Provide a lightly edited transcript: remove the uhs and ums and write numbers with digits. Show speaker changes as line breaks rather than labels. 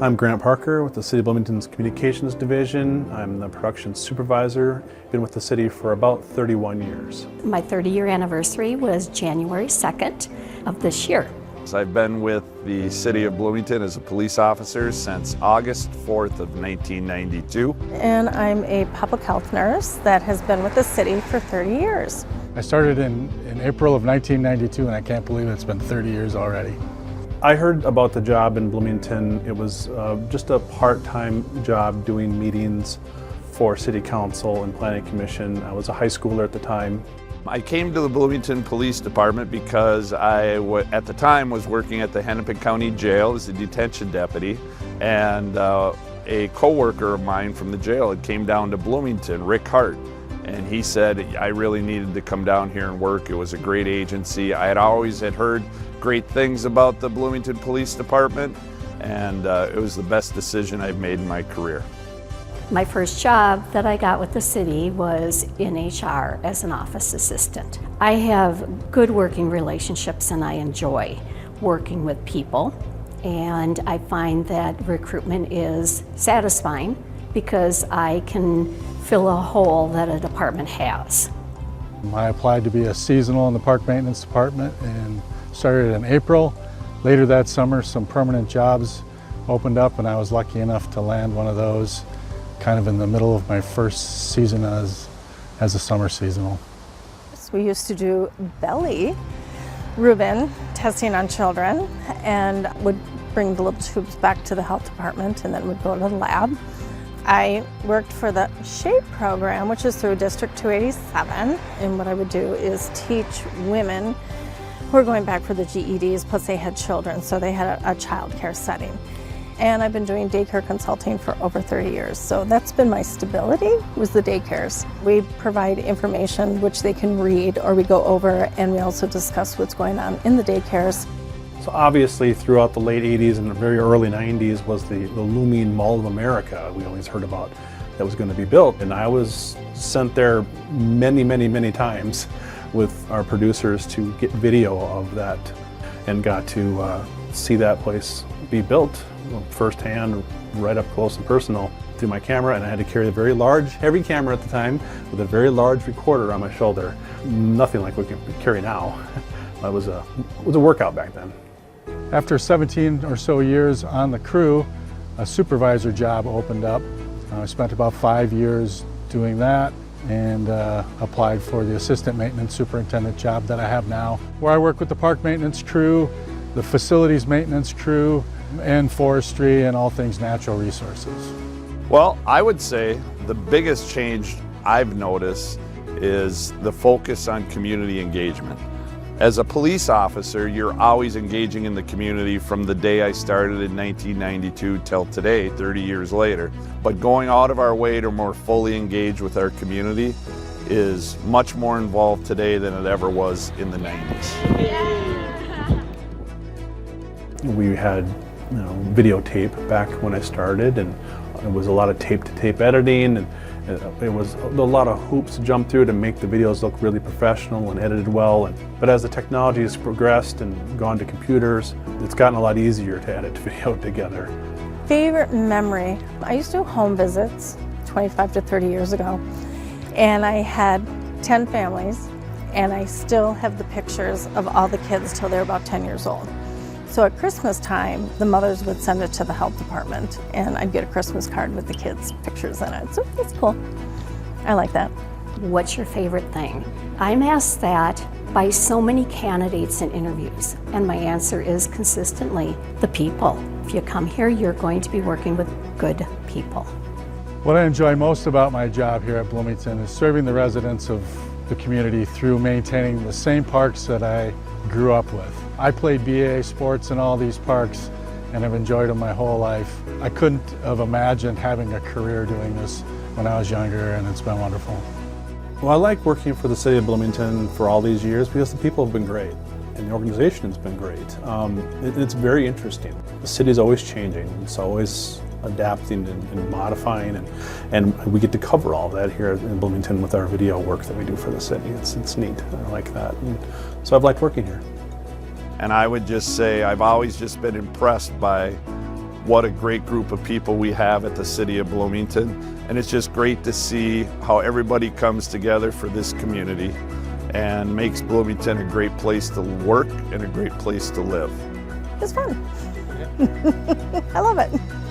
I'm Grant Parker with the City of Bloomington's Communications Division. I'm the production supervisor. Been with the city for about 31 years.
My 30-year anniversary was January 2nd of this year.
I've been with the City of Bloomington as a police officer since August 4th of 1992.
And I'm a public health nurse that has been with the city for 30 years.
I started in April of 1992, and I can't believe it's been 30 years already.
I heard about the job in Bloomington. It was just a part-time job doing meetings for City Council and Planning Commission. I was a high schooler at the time.
I came to the Bloomington Police Department because I, at the time, was working at the Hennepin County Jail as a detention deputy, and a co-worker of mine from the jail had came down to Bloomington, Rick Hart, and he said I really needed to come down here and work. It was a great agency. I had always heard great things about the Bloomington Police Department, and it was the best decision I've made in my career.
My first job that I got with the city was in HR as an office assistant. I have good working relationships and I enjoy working with people, and I find that recruitment is satisfying because I can fill a hole that a department has.
I applied to be a seasonal in the park maintenance department and started in April. Later that summer, some permanent jobs opened up, and I was lucky enough to land one of those kind of in the middle of my first season as a summer seasonal.
We used to do belly Reuben testing on children and would bring the little tubes back to the health department and then would go to the lab. I worked for the SHAPE program, which is through District 287, and what I would do is teach women who are going back for the GEDs, plus they had children, so they had a child care setting. And I've been doing daycare consulting for over 30 years, so that's been my stability, was the daycares. We provide information which they can read, or we go over, and we also discuss what's going on in the daycares.
So obviously throughout the late 80s and the very early 90s was the looming Mall of America we always heard about that was going to be built. And I was sent there many times with our producers to get video of that, and got to see that place be built firsthand, right up close and personal through my camera. And I had to carry a very large, heavy camera at the time with a very large recorder on my shoulder. Nothing like we can carry now. It was a workout back then.
After 17 or so years on the crew, a supervisor job opened up. I spent about 5 years doing that and applied for the assistant maintenance superintendent job that I have now, where I work with the park maintenance crew, the facilities maintenance crew, and forestry and all things natural resources.
Well, I would say the biggest change I've noticed is the focus on community engagement. As a police officer, you're always engaging in the community from the day I started in 1992 till today, 30 years later. But going out of our way to more fully engage with our community is much more involved today than it ever was in the 90s.
We had videotape back when I started, and it was a lot of tape-to-tape editing, and it was a lot of hoops to jump through to make the videos look really professional and edited well. But as the technology has progressed and gone to computers, it's gotten a lot easier to edit video together.
Favorite memory? I used to do home visits 25 to 30 years ago, and I had 10 families, and I still have the pictures of all the kids till they're about 10 years old. So at Christmas time, the mothers would send it to the health department, and I'd get a Christmas card with the kids' pictures in it. So it's cool. I like that.
What's your favorite thing? I'm asked that by so many candidates in interviews, and my answer is consistently the people. If you come here, you're going to be working with good people.
What I enjoy most about my job here at Bloomington is serving the residents of the community through maintaining the same parks that I grew up with. I played BA sports in all these parks and have enjoyed them my whole life. I couldn't have imagined having a career doing this when I was younger, and it's been wonderful.
Well, I like working for the City of Bloomington for all these years because the people have been great and the organization has been great. It's very interesting. The city is always changing. It's always adapting and modifying, and we get to cover all that here in Bloomington with our video work that we do for the city. It's neat. I like that. And so I've liked working here.
And I would just say I've always just been impressed by what a great group of people we have at the City of Bloomington. And it's just great to see how everybody comes together for this community and makes Bloomington a great place to work and a great place to live.
It's fun. I love it.